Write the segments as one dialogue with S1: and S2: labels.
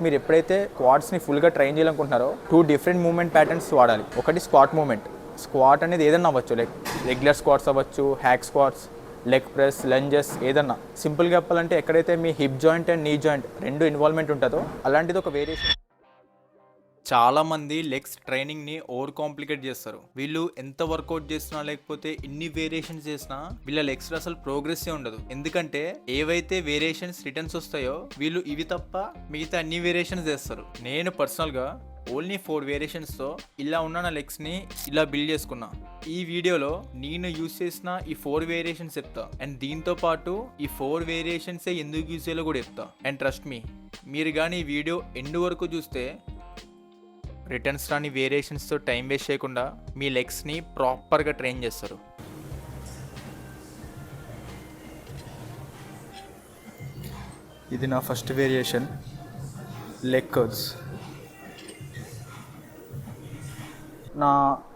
S1: మీరు ఎప్పుడైతే క్వాడ్స్ని ఫుల్గా ట్రైన్ చేయాలనుకుంటున్నారో 2 డిఫరెంట్ మూవ్మెంట్ ప్యాటర్న్స్ వాడాలి. ఒకటి స్క్వాట్ మూవ్మెంట్. స్క్వాట్ అనేది ఏదన్నా అవ్వచ్చు, లైక్ రెగ్యులర్ స్క్వాట్స్ అవ్వచ్చు, hack squats, leg press, lunges, ఏదన్నా. సింపుల్గా చెప్పాలంటే ఎక్కడైతే మీ hip joint and knee joint రెండు ఇన్వాల్వ్మెంట్ ఉంటుందో అలాంటిది ఒక వేరియేషన్. చాలామంది లెగ్స్ ట్రైనింగ్ని ఓవర్ కాంప్లికేట్ చేస్తారు. వీళ్ళు ఎంత వర్కౌట్ చేసినా లేకపోతే ఇన్ని వేరియేషన్స్ చేసినా వీళ్ళ లెగ్స్ అసలు ప్రోగ్రెస్సే ఉండదు. ఎందుకంటే ఏవైతే వేరియేషన్స్ రిటర్న్స్ వస్తాయో వీళ్ళు ఇవి తప్ప మిగతా అన్ని వేరియేషన్స్ చేస్తారు. నేను పర్సనల్గా ఓన్లీ 4 వేరియేషన్స్తో ఇలా ఉన్న నా లెగ్స్ని ఇలా బిల్డ్ చేసుకున్నా. ఈ వీడియోలో నేను యూజ్ చేసిన ఈ 4 వేరియేషన్స్ చెప్తా. అండ్ దీంతో పాటు ఈ 4 వేరియేషన్సే ఎందుకు యూజ్ చేయాలో కూడా చెప్తా. అండ్ ట్రస్ట్ మీ, మీరు కానీ ఈ వీడియో ఎండ్ వరకు చూస్తే రిటర్న్స్ రాని వేరియేషన్స్తో టైం వేస్ట్ చేయకుండా మీ లెగ్స్ని ప్రాపర్గా ట్రైన్ చేస్తారు. ఇది నా ఫస్ట్ వేరియేషన్, లెగ్ కర్ల్స్. నా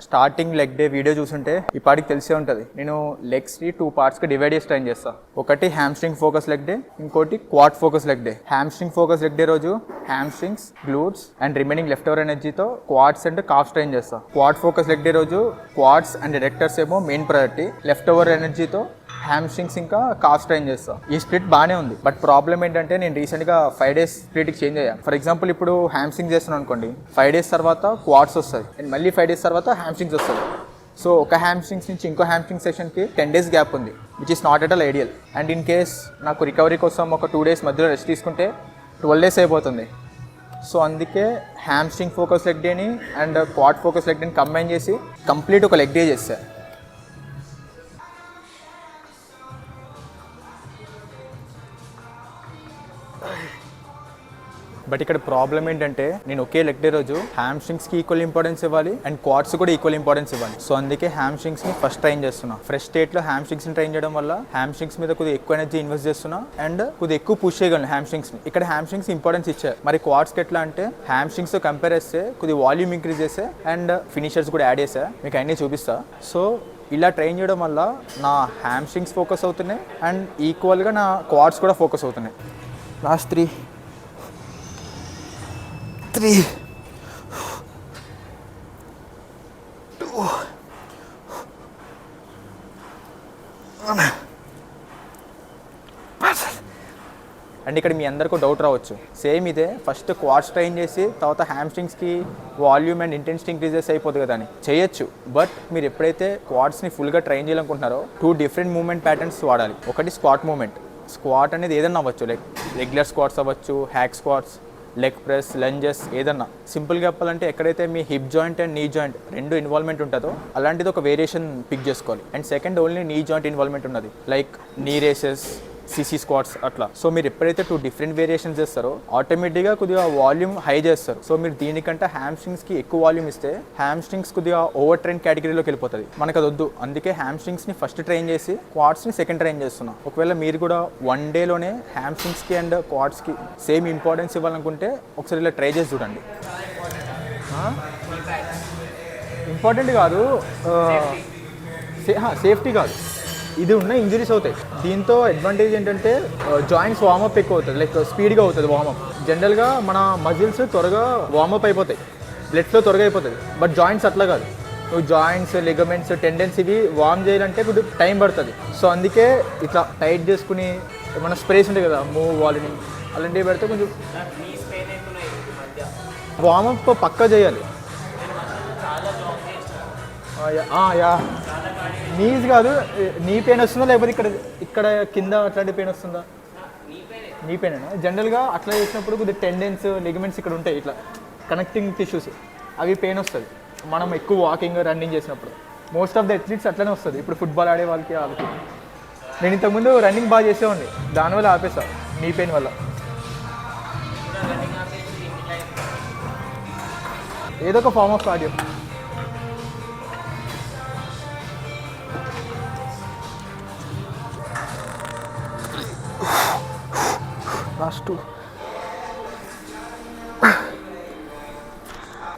S1: స్టార్టింగ్ లెగ్ డే వీడియో చూసుంటే ఈ పాటికి తెలిసే ఉంటుంది. నేను లెగ్స్ని 2 పార్ట్స్కి డివైడ్ చేసి ట్రైన్ చేస్తాను. ఒకటి హ్యామ్స్ట్రింగ్ ఫోకస్ లెగ్ డే, ఇంకోటి quad focus leg day. Hamstring focus leg day రోజు hamstrings, glutes and remaining left over ఎనర్జీతో క్వాడ్స్ అండ్ కాఫ్స్ ట్రైన్ చేస్తాను. క్వాడ్ ఫోకస్ లెగ్ డే రోజు క్వాడ్స్ అండ్ ఎరెక్టర్స్ ఏమో main priority, left over ఎనర్జీతో hamstrings ఇంకా calf train చేస్తాం. ఈ split బాగానే ఉంది, బట్ ప్రాబ్లం ఏంటంటే నేను రీసెంట్గా 5 days స్ప్లిట్కి చేంజ్ అయ్యాను. ఫర్ ఎగ్జాంపుల్ ఇప్పుడు హ్యామ్స్ట్రింగ్ చేస్తున్నాను అనుకోండి, 5 days తర్వాత క్వాడ్స్ వస్తుంది అండ్ మళ్ళీ 5 days తర్వాత హ్యామ్స్ట్రింగ్స్ వస్తుంది. సో ఒక హ్యామ్స్ట్రింగ్స్ నుంచి ఇంకో హ్యామ్స్ట్రింగ్ సెషన్కి 10 days గ్యాప్ ఉంది, which is not at all ideal. And in case నాకు రికవరీ కోసం ఒక 2 days మధ్యలో రెస్ట్ తీసుకుంటే 12 days అయిపోతుంది. సో అందుకే హ్యామ్స్ట్రింగ్ ఫోకస్ లెగ్ డేని అండ్ క్వాడ్ ఫోకస్ లెగ్ డేని కంబైన్ చేసి కంప్లీట్ ఒక లెగ్ డే చేస్తాను. బట్ ఇక్కడ ప్రాబ్లం ఏంటంటే నేను ఒకే లెగ్ డే రోజు హ్యామ్స్ట్రింగ్స్కి ఈక్వల్ ఇంపార్టెన్స్ ఇవ్వాలి అండ్ క్వాడ్స్ కూడా ఈక్వల్ ఇంపార్టెన్స్ ఇవ్వాలి. సో అందుకే హ్యామ్స్ట్రింగ్స్ని ఫస్ట్ ట్రైన్ చేస్తున్నా. ఫ్రెష్ స్టేట్లో హ్యామ్స్ట్రింగ్స్ని ట్రైన్ చేయడం వల్ల హ్యామ్స్ట్రింగ్స్ మీద కొద్దిగా ఎక్కువ ఎనర్జీ ఇన్వెస్ట్ చేస్తున్నా అండ్ కొద్దిగా ఎక్కువ పుష్ చేయగలను హ్యామ్స్ట్రింగ్స్ని. ఇక్కడ హ్యామ్స్ట్రింగ్స్ ఇంపార్టెన్స్ ఇచ్చారు. మరి క్వాడ్స్కి ఎట్లా అంటే హ్యామ్స్ట్రింగ్స్తో కంపేర్ చేస్తే కొద్దిగా వాల్యూమ్ ఇంక్రీజ్ చేస్తే అండ్ ఫినిషర్స్ కూడా యాడ్ చేసా, మీకు అన్నీ చూపిస్తా. సో ఇలా ట్రైన్ చేయడం వల్ల నా హ్యామ్స్ట్రింగ్స్ ఫోకస్ అవుతున్నాయి అండ్ ఈక్వల్గా నా క్వాడ్స్ కూడా ఫోకస్ అవుతున్నాయి. లాస్ట్ 3 2 అండ్ ఇక్కడ మీ అందరికీ డౌట్ రావచ్చు, సేమ్ ఇదే ఫస్ట్ క్వాడ్స్ ట్రైన్ చేసి తర్వాత హ్యామ్స్ట్రింగ్స్కి వాల్యూమ్ అండ్ ఇంటెన్సిటీ ఇంక్రీజెస్ అయిపోతుంది కదా అని. చేయొచ్చు, బట్ మీరు ఎప్పుడైతే క్వాడ్స్ని ఫుల్గా ట్రైన్ చేయాలనుకుంటున్నారో 2 డిఫరెంట్ మూవ్మెంట్ ప్యాటర్న్స్ వాడాలి. ఒకటి స్క్వాట్ మూవ్మెంట్. స్క్వాట్ అనేది ఏదన్నా అవ్వచ్చు, లైక్ రెగ్యులర్ స్క్వాట్స్ అవ్వచ్చు, hack squats, leg press, lunges, ఏదన్నా. సింపుల్గా చెప్పాలంటే ఎక్కడైతే మీ hip joint and knee joint రెండు ఇన్వాల్వ్మెంట్ ఉంటుందో అలాంటిది ఒక వేరియేషన్ పిక్ చేసుకోవాలి. And second only knee joint involvement ఉన్నది, like knee raises, sissy squats అట్లా. సో మీరు ఎప్పుడైతే 2 డిఫరెంట్ వేరియేషన్స్ చేస్తారో ఆటోమేటిక్గా కొద్దిగా వాల్యూమ్ హై చేస్తారు. సో మీరు దీనికంటే హ్యామ్స్ట్రింగ్స్కి ఎక్కువ వాల్యూమ్ ఇస్తే హ్యామ్స్ట్రింగ్స్ కొద్దిగా ఓవర్ ట్రైన్ కేటగిరీలోకి వెళ్ళిపోతుంది. మనకు అది వద్దు. అందుకే హ్యామ్స్ట్రింగ్స్ని ఫస్ట్ ట్రైన్ చేసి క్వాడ్స్ని సెకండ్ ట్రైన్ చేస్తున్నాం. ఒకవేళ మీరు కూడా 1 dayలోనే హ్యామ్స్ట్రింగ్స్కి అండ్ క్వాడ్స్కి సేమ్ ఇంపార్టెన్స్ ఇవ్వాలనుకుంటే ఒకసారి ఇలా ట్రై చేసి చూడండి. ఇంపార్టెంట్ కాదు, సేఫ్టీ కాదు, ఇది ఉన్న ఇంజరీస్ అవుతాయి. దీంతో అడ్వాంటేజ్ ఏంటంటే జాయింట్స్ వార్మప్ ఎక్కువ అవుతుంది, లైక్ స్పీడ్గా అవుతుంది వార్మప్. జనరల్గా మన మజిల్స్ త్వరగా వార్మప్ అయిపోతాయి, బ్లడ్ ఫ్లో త్వరగా అయిపోతుంది. బట్ జాయింట్స్ అట్లా కాదు. నువ్వు జాయింట్స్, లిగమెంట్స్, టెండెన్స్ ఇవి వార్మ్ చేయాలంటే కొద్దిగా టైం పడుతుంది. సో అందుకే ఇట్లా టైట్ చేసుకుని మన స్ప్రేస్ ఉంటాయి కదా, మూవ్ వాల్యూమ్ అలాంటివి పెడితే కొంచెం వార్మప్ పక్కా చేయాలి. యా నీస్ కాదు, నీ పెయిన్ వస్తుందా లేకపోతే ఇక్కడ ఇక్కడ కింద అట్లాంటి పెయిన్ వస్తుందా? నీ పెయిన్ జనరల్గా అట్లా చేసినప్పుడు కొద్దిగా టెండెన్స్, లిగమెంట్స్ ఇక్కడ ఉంటాయి, ఇట్లా కనెక్టింగ్ టిష్యూస్, అవి పెయిన్ వస్తుంది మనం ఎక్కువ వాకింగ్, రన్నింగ్ చేసినప్పుడు. మోస్ట్ ఆఫ్ ద అథ్లీట్స్ అట్లనే వస్తుంది. ఇప్పుడు ఫుట్బాల్ ఆడే వాళ్ళకి నేను ఇంతకుముందు రన్నింగ్ బాగా చేసేవాడిని, దానివల్ల ఆపేసా నీ పెయిన్ వల్ల. ఏదో ఒక ఫార్మ్ ఆఫ్ కార్డియో. లాస్ట్ 2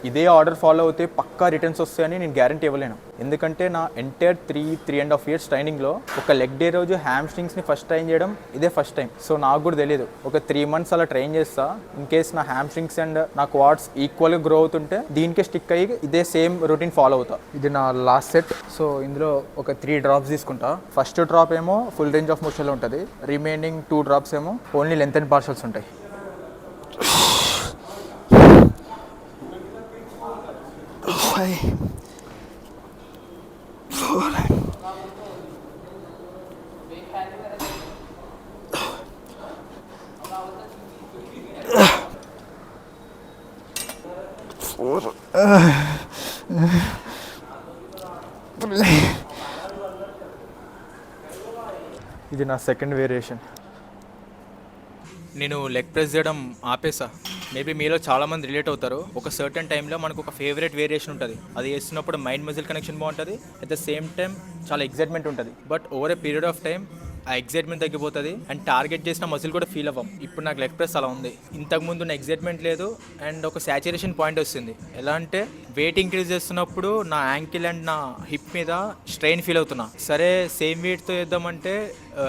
S1: ఇదే ఆర్డర్ ఫాలో అవుతే పక్కా రిటర్న్స్ వస్తాయని నేను గ్యారంటీ ఇవ్వలేను. ఎందుకంటే నా ఎంటైర్ 3.5 years ట్రైనింగ్లో ఒక లెగ్ డే రోజు హ్యామ్స్ట్రింగ్స్ని ఫస్ట్ ట్రైన్ చేయడం ఇదే ఫస్ట్ టైం. సో నాకు కూడా తెలియదు. ఒక 3 months అలా ట్రైన్ చేస్తా. ఇన్ కేస్ నా హ్యామ్స్ట్రింగ్స్ అండ్ నా క్వాడ్స్ ఈక్వల్గా గ్రో అవుతుంటే దీనికే స్టిక్ అయ్యి ఇదే సేమ్ రొటీన్ ఫాలో అవుతా. ఇది నా లాస్ట్ సెట్. సో ఇందులో ఒక 3 drops తీసుకుంటా. ఫస్ట్ డ్రాప్ ఏమో ఫుల్ రేంజ్ ఆఫ్ మోషన్లో ఉంటుంది. రిమైనింగ్ 2 drops ఏమో ఓన్లీ లెంత్ అండ్ పార్షల్స్ ఉంటాయి. ఇది నా సెకండ్ వేరియేషన్. నేను లెగ్ ప్రెస్ చేయడం ఆపేసా. మేబీ మీలో చాలామంది రిలేట్ అవుతారు. ఒక సర్టన్ టైంలో మనకు ఒక ఫేవరెట్ వేరియేషన్ ఉంటుంది. అది చేస్తున్నప్పుడు మైండ్ మజిల్ కనెక్షన్ బాగుంటుంది, అట్ ద సేమ్ టైం చాలా ఎగ్జైట్మెంట్ ఉంటుంది. But over a period of time ఆ ఎగ్జైట్మెంట్ తగ్గిపోతుంది అండ్ టార్గెట్ చేసిన మజిల్ కూడా ఫీల్ అవ్వం. ఇప్పుడు నాకు లెగ్ ప్రెస్ అలా ఉంది. ఇంతకుముందు నా ఎగ్జైట్మెంట్ లేదు అండ్ ఒక సాచురేషన్ పాయింట్ వస్తుంది. ఎలా అంటే వెయిట్ ఇంక్రీజ్ చేస్తున్నప్పుడు నా యాంకిల్ అండ్ నా హిప్ మీద స్ట్రెయిన్ ఫీల్ అవుతున్నా. సరే సేమ్ వెయిట్తో చేద్దామంటే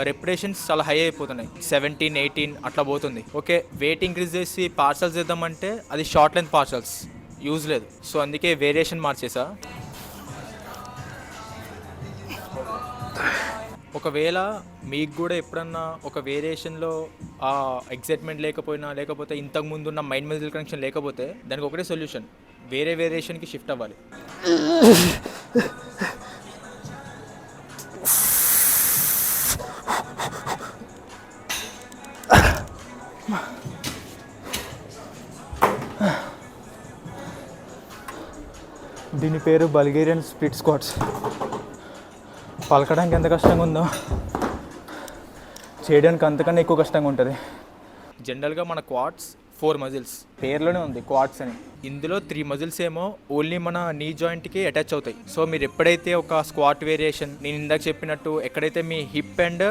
S1: రెప్యుటేషన్స్ చాలా హై అయిపోతున్నాయి. 17, 18 అట్లా పోతుంది. ఓకే వెయిట్ ఇంక్రీజ్ చేసి పార్సల్స్ చేద్దామంటే అది షార్ట్ లెంత్ పార్సల్స్ యూజ్ లేదు. సో అందుకే వేరియేషన్ మార్చేసా. ఒకవేళ మీకు కూడా ఎప్పుడన్నా ఒక వేరియేషన్లో ఆ ఎగ్జైట్మెంట్ లేకపోతే ఇంతకుముందు ఉన్న మైండ్ మజిల్ కనెక్షన్ లేకపోతే దానికి ఒకటే సొల్యూషన్, వేరే వేరియేషన్కి షిఫ్ట్ అవ్వాలి. దీని పేరు బల్గేరియన్ స్ప్లిట్ స్క్వాట్స్. పలకడానికి ఎంత కష్టంగా ఉందో చేయడానికి అంతకన్నా ఎక్కువ కష్టంగా ఉంటుంది. జనరల్గా మన క్వాడ్స్ 4 మజిల్స్ పేర్లోనే ఉంది క్వాడ్స్ అని. ఇందులో 3 మజిల్స్ ఏమో ఓన్లీ మన నీ జాయింట్కి అటాచ్ అవుతాయి. సో మీరు ఎప్పుడైతే ఒక స్క్వాట్ వేరియేషన్ నేను ఇందాక చెప్పినట్టు ఎక్కడైతే మీ హిప్ అండ్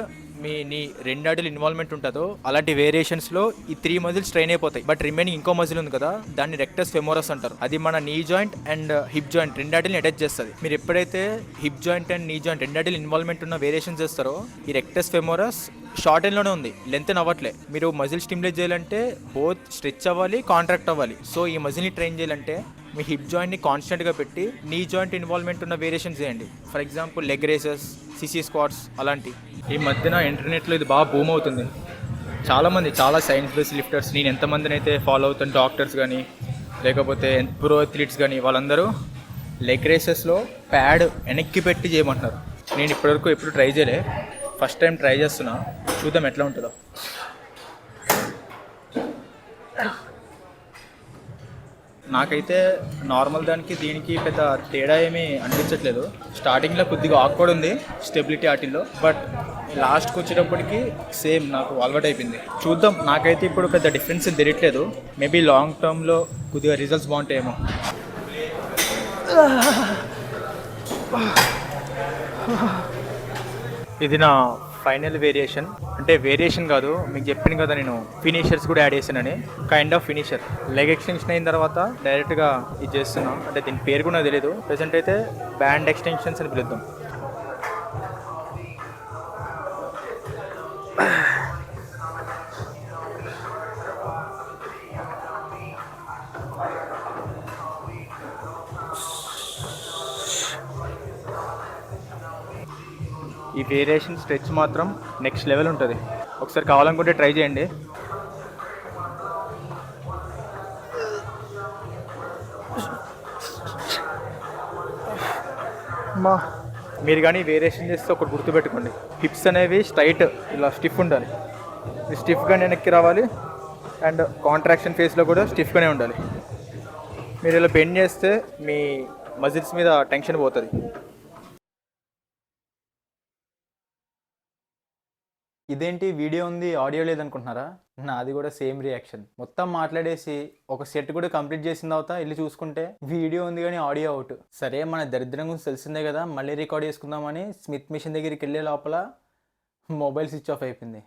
S1: నీ 2 అడుగులు ఇన్వాల్వ్మెంట్ ఉంటుందో అలాంటి వేరియేషన్స్లో ఈ 3 మజిల్స్ ట్రైన్ అయిపోతాయి. బట్ రిమైనింగ్ ఇంకో మజిల్ ఉంది కదా, దాన్ని రెక్టస్ ఫెమోరస్ అంటారు. అది మన knee joint and hip joint 2 అడుగులని అటాచ్ చేస్తుంది. మీరు ఎప్పుడైతే hip joint and knee joint 2 అడుగులు ఇన్వాల్వ్మెంట్ ఉన్న వేరియేషన్స్ చేస్తారో ఈ రెక్టస్ ఫెమోరస్ షార్ట్ ఎండ్లోనే ఉంది, లెంత్ అవ్వట్లే. మీరు మజిల్ స్టిమ్యులేట్ చేయాలంటే బోత్ స్ట్రెచ్ అవ్వాలి, కాంట్రాక్ట్ అవ్వాలి. సో ఈ మజిల్ని ట్రైన్ చేయాలంటే మీ హిప్ జాయింట్ని కాన్స్టెంట్గా పెట్టి నీ జాయింట్ ఇన్వాల్వ్మెంట్ ఉన్న వేరియేషన్స్ చేయండి. For example leg raises, sissy squats అలాంటి. ఈ మధ్యన ఇంటర్నెట్లో ఇది బాగా బూమ్ అవుతుంది. చాలామంది చాలా సైన్స్ బేస్డ్ లిఫ్టర్స్, నేను ఎంతమందిని అయితే ఫాలో అవుతాను, డాక్టర్స్ కానీ లేకపోతే ప్రో అథ్లీట్స్ కానీ, వాళ్ళందరూ లెగ్ రేసెస్లో ప్యాడ్ వెనక్కి పెట్టి చేయమంటున్నారు. నేను ఇప్పటివరకు ఎప్పుడు ట్రై చేయలే, ఫస్ట్ టైం ట్రై చేస్తున్నా, చూద్దాం ఎట్లా ఉంటుందో. నాకైతే నార్మల్ దానికి దీనికి పెద్ద తేడా ఏమీ అనిపించట్లేదు. స్టార్టింగ్లో కొద్దిగా ఆక్వర్డ్ ఉంది స్టెబిలిటీ వాటిల్లో, బట్ లాస్ట్కి వచ్చేటప్పటికి సేమ్ నాకు అలవాటు అయిపోయింది. చూద్దాం, నాకైతే ఇప్పుడు పెద్ద డిఫరెన్స్ తెలియట్లేదు. మేబీ లాంగ్ టర్మ్లో కొద్దిగా రిజల్ట్స్ బాగుంటాయేమో. ఇది నా ఫైనల్ వేరియేషన్. అంటే వేరియేషన్ కాదు, మీకు చెప్పాను కదా నేను ఫినిషర్స్ కూడా యాడ్ చేశానని. Kind of finisher. Leg extension అయిన తర్వాత డైరెక్ట్గా ఇది చేస్తున్నా. అంటే దీని పేరు కూడా తెలియదు. ప్రెసెంట్ అయితే బ్యాండ్ ఎక్స్టెన్షన్స్ అని పిలుద్దాం. ఈ వేరియేషన్ స్ట్రెచ్ మాత్రం నెక్స్ట్ లెవెల్ ఉంటుంది. ఒకసారి కావాలనుకుంటే ట్రై చేయండి. మీరు కానీ వేరియేషన్ చేస్తే ఒకటి గుర్తుపెట్టుకోండి, హిప్స్ అనేవి స్ట్రైట్ ఇలా స్టిఫ్ ఉండాలి. స్టిఫ్గానే వెనక్కి రావాలి అండ్ కాంట్రాక్షన్ ఫేస్లో కూడా స్టిఫ్గానే ఉండాలి. మీరు ఇలా బెండ్ చేస్తే మీ మజిల్స్ మీద టెన్షన్ పోతుంది. ఇదేంటి వీడియో ఉంది ఆడియో లేదనుకుంటున్నారా? నాది కూడా సేమ్ రియాక్షన్. మొత్తం మాట్లాడేసి ఒక సెట్ కూడా కంప్లీట్ చేసిన తర్వాత వెళ్ళి చూసుకుంటే వీడియో ఉంది కానీ ఆడియో అవుట్. సరే మన దరిద్రం గురించి తెలిసిందే కదా, మళ్ళీ రికార్డ్ చేసుకుందామని స్మిత్ మిషన్ దగ్గరికి వెళ్ళే లోపల మొబైల్ స్విచ్ ఆఫ్ అయిపోయింది.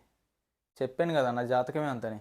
S1: చెప్పాను కదా నా జాతకమే అంతని.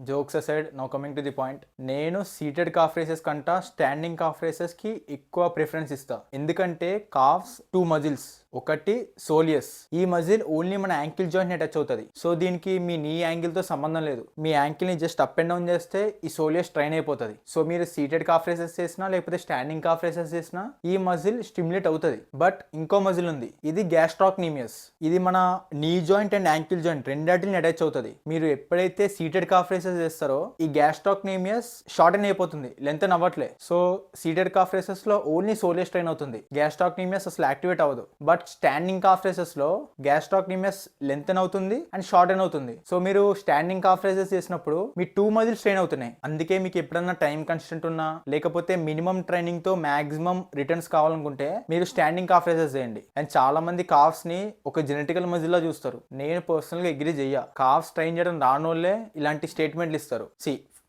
S1: Jokes aside, now coming to the point. నేను సీటెడ్ కాఫ్ రేసెస్ కంట స్టాండింగ్ కాఫ్ రేసెస్ కి ఎక్కువ ప్రిఫరెన్స్ ఇస్తా. ఎందుకంటే కాఫ్స్ 2 మజిల్స్, ఒకటి సోలియస్. ఈ మజిల్ ఓన్లీ మన యాంకిల్ జాయింట్ ని టచ్ అవుతుంది. సో దీనికి మీ నీ యాంగిల్ తో సంబంధం లేదు. మీ యాంకిల్ ని జస్ట్ అప్ అండ్ డౌన్ చేస్తే ఈ సోలియస్ ట్రైన్ అయిపోతుంది. సో మీరు సీటెడ్ కాఫ్ రేసెస్ చేసినా లేకపోతే స్టాండింగ్ కాఫ్ రేసెస్ చేసినా ఈ మజిల్ స్టిమ్యులేట్ అవుతుంది. బట్ ఇంకో మజిల్ ఉంది, ఇది గ్యాస్ట్రాక్నీమియస్. ఇది మన knee joint and ankle joint రెండాటిని అటాచ్ అవుతుంది. మీరు ఎప్పుడైతే సీటెడ్ కాఫ్ రేసెస్ చేస్తారో ఈ గ్యాస్ట్రాక్నీమియస్ షార్టెన్ అయిపోతుంది, లెంత్ అవ్వట్లే. సో సీటెడ్ కాఫ్ రేసెస్ లో ఓన్లీ సోలియస్ ట్రైన్ అవుతుంది, గ్యాస్ట్రాక్నీమియస్ అసలు యాక్టివేట్ అవ్వదు. బట్ స్టాండింగ్ కాఫ్ రేసెస్ లో గ్యాస్ట్రాక్నీమియస్ లెంతెన్ అవుతుంది అండ్ షార్టెన్ అవుతుంది. సో మీరు స్టాండింగ్ కాఫ్ రేసెస్ చేసినప్పుడు మీ 2 మజిల్స్ ట్రైన్ అవుతున్నాయి. అందుకే మీకు ఎప్పుడన్నా టైం కన్స్టెంట్ ఉన్నా లేకపోతే మినిమం ట్రైనింగ్ తో మాక్సిమం రిటర్న్స్ కావాలనుకుంటే మీరు స్టాండింగ్ కాఫ్ రేసెస్ చేయండి. అండ్ చాలా మంది కాఫ్స్ ని ఒక జెనెటికల్ మజిల్ లా చూస్తారు. నేను పర్సనల్ గా అగ్రీ చెయ్య. కాఫ్స్ ట్రైన్ చేయడం రానోళ్ళే ఇలాంటి స్టేట్మెంట్లు ఇస్తారు.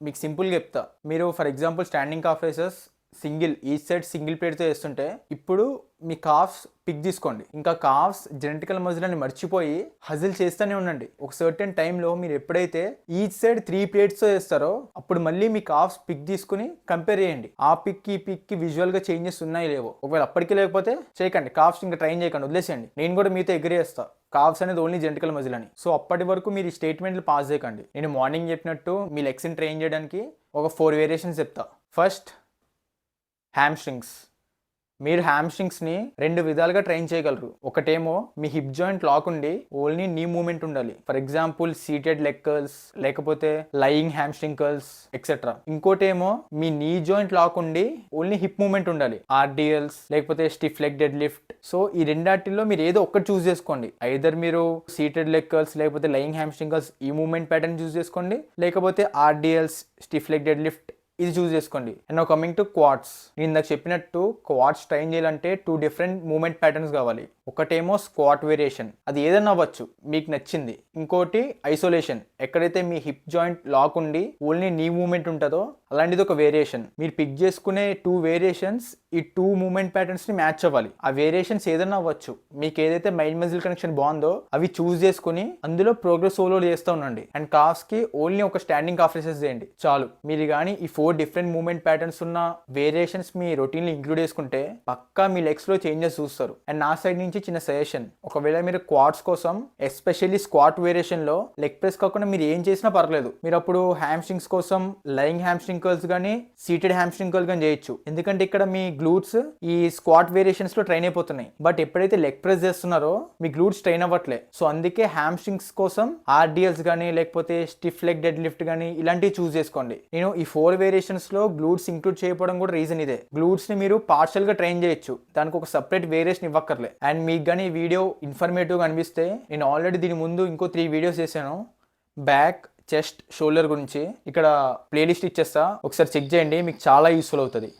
S1: మీకు సింపుల్ గా చెప్తా. మీరు for example standing calf raises single each side single ప్లేట్తో చేస్తుంటే ఇప్పుడు మీ కాఫ్స్ పిక్ తీసుకోండి. ఇంకా కాఫ్స్ జెనెటికల్ మజిల్ అని మర్చిపోయి హజిల్ చేస్తూనే ఉండండి. ఒక సర్టెన్ టైంలో మీరు ఎప్పుడైతే ఈచ్ సైడ్ 3 ప్లేట్స్తో చేస్తారో అప్పుడు మళ్ళీ మీ కాఫ్స్ పిక్ తీసుకుని కంపేర్ చేయండి. ఆ పిక్ ఈ పిక్ కి విజువల్ గా చేంజెస్ ఉన్నాయి లేవో. ఒకవేళ అప్పటికి లేకపోతే చేయకండి, కాఫ్స్ ఇంకా ట్రైన్ చేయకండి, వదిలేసేయండి. నేను కూడా మీతో అగ్రీ చేస్తా కాఫ్స్ అనేది ఓన్లీ జెనెటికల్ మజిల్ అని. సో అప్పటి వరకు మీరు ఈ స్టేట్మెంట్లు పాస్ చేయకండి. నేను మార్నింగ్ చెప్పినట్టు మీ లెగ్స్ని ట్రైన్ చేయడానికి ఒక 4 వేరియేషన్స్ చెప్తా. First hamstrings. మీరు హ్యామ్స్ట్రింగ్స్ని 2 విధాలుగా ట్రైన్ చేయగలరు. ఒకటేమో మీ హిప్ జాయింట్ లాక్ ఉండి ఓన్లీ నీ మూమెంట్ ఉండాలి, for example seated leg curls లేకపోతే లయింగ్ హ్యామ్స్ట్రింగ్ కర్ల్స్ ఎక్సెట్రా. ఇంకోటేమో మీ నీ జాయింట్ లాక్ ఉండి ఓన్లీ హిప్ మూమెంట్ ఉండాలి, ఆర్డిఎల్స్ లేకపోతే stiff leg dead lift. So ఈ రెండాటిల్లో మీరు ఏదో ఒక్కటి చూస్ చేసుకోండి. ఐదర్ మీరు సీటెడ్ లెగ్ కర్ల్స్ లేకపోతే లయింగ్ హ్యామ్స్ట్రింగ్ కర్ల్స్ ఈ మూమెంట్ ప్యాటర్న్ చూస్ చేసుకోండి, లేకపోతే ఆర్డిఎల్స్ స్టిఫ్ లెగ్ డెడ్ లిఫ్ట్ ఇది చూస్ చేసుకోండి. And now coming to quads. నేను ఇందాక చెప్పినట్టు క్వాడ్స్ ట్రైన్ చేయాలంటే 2 డిఫరెంట్ మూమెంట్ ప్యాటర్న్స్ కావాలి. ఒకటేమో స్క్వాట్ వేరియేషన్, అది ఏదైనా అవ్వచ్చు మీకు నచ్చింది. ఇంకోటి ఐసోలేషన్, ఎక్కడైతే మీ హిప్ జాయింట్ లాక్ ఉండి ఓన్లీ నీ మూమెంట్ ఉంటుందో అలాంటిది ఒక వేరియేషన్. మీరు పిక్ చేసుకునే 2 వేరియేషన్స్ ఈ 2 మూమెంట్ ప్యాటర్న్స్ ని మ్యాచ్ అవ్వాలి. ఆ వేరియేషన్స్ ఏదైనా అవ్వచ్చు. మీకు ఏదైతే మైండ్ మజిల్ కనెక్షన్ బాగుందో అవి చూస్ చేసుకుని అందులో ప్రోగ్రెస్ సోలో చేస్తూ ఉండండి. అండ్ కాఫ్స్ కి ఓన్లీ ఒక స్టాండింగ్ కాఫ్ రేసెస్ చేయండి చాలు. మీరు కానీ ఈ 4 డిఫరెంట్ మూమెంట్ ప్యాటర్న్స్ ఉన్న వేరియేషన్స్ మీ రొటీన్ లో ఇంక్లూడ్ చేసుకుంటే పక్కా మీ లెగ్స్ లో చేంజెస్ చూస్తారు. అండ్ నా సైడ్ నుంచి చిన్న సజెషన్, ఒకవేళ మీరు క్వాడ్స్ కోసం ఎస్పెషల్లీ స్క్వాట్ వేరియేషన్ లో లెగ్ ప్రెస్ కాకుండా మీరు ఏం చేసినా పర్లేదు. మీరు అప్పుడు హ్యామ్స్ట్రింగ్స్ కోసం లయింగ్ హ్యామ్స్ట్రింగ్ కర్ల్స్ కానీ సీటెడ్ హ్యామ్స్ట్రింగ్ కర్ల్ కానీ చేయొచ్చు. ఎందుకంటే ఇక్కడ మీ గ్లూట్స్ ఈ స్క్వాట్ వేరియేషన్స్ లో ట్రైన్ అయిపోతున్నాయి. బట్ ఎప్పుడైతే లెగ్ ప్రెస్ చేస్తున్నారో మీ గ్లూట్స్ ట్రైన్ అవ్వట్లే. సో అందుకే హ్యామ్స్ట్రింగ్స్ కోసం ఆర్డిఎల్స్ కానీ లేకపోతే స్టిఫ్ లెగ్ డెడ్ లిఫ్ట్ కానీ ఇలాంటివి చూస్ చేసుకోండి. నేను ఈ 4 వేరియేషన్స్ లో గ్లూట్స్ ఇంక్లూడ్ చేయకపోవడం కూడా రీజన్ ఇదే. గ్లూట్స్ ని మీరు పార్షల్ గా ట్రైన్ చేయొచ్చు, దానికి ఒక సెపరేట్ వేరియేషన్ ఇవ్వక్కర్లే. అండ్ మీకు కానీ ఈ వీడియో ఇన్ఫర్మేటివ్గా అనిపిస్తే నేను ఆల్రెడీ దీని ముందు ఇంకో 3 వీడియోస్ చేశాను బ్యాక్, చెస్ట్, షోల్డర్ గురించి. ఇక్కడ ప్లేలిస్ట్ ఇచ్చేస్తా, ఒకసారి చెక్ చేయండి, మీకు చాలా యూస్ఫుల్ అవుతుంది.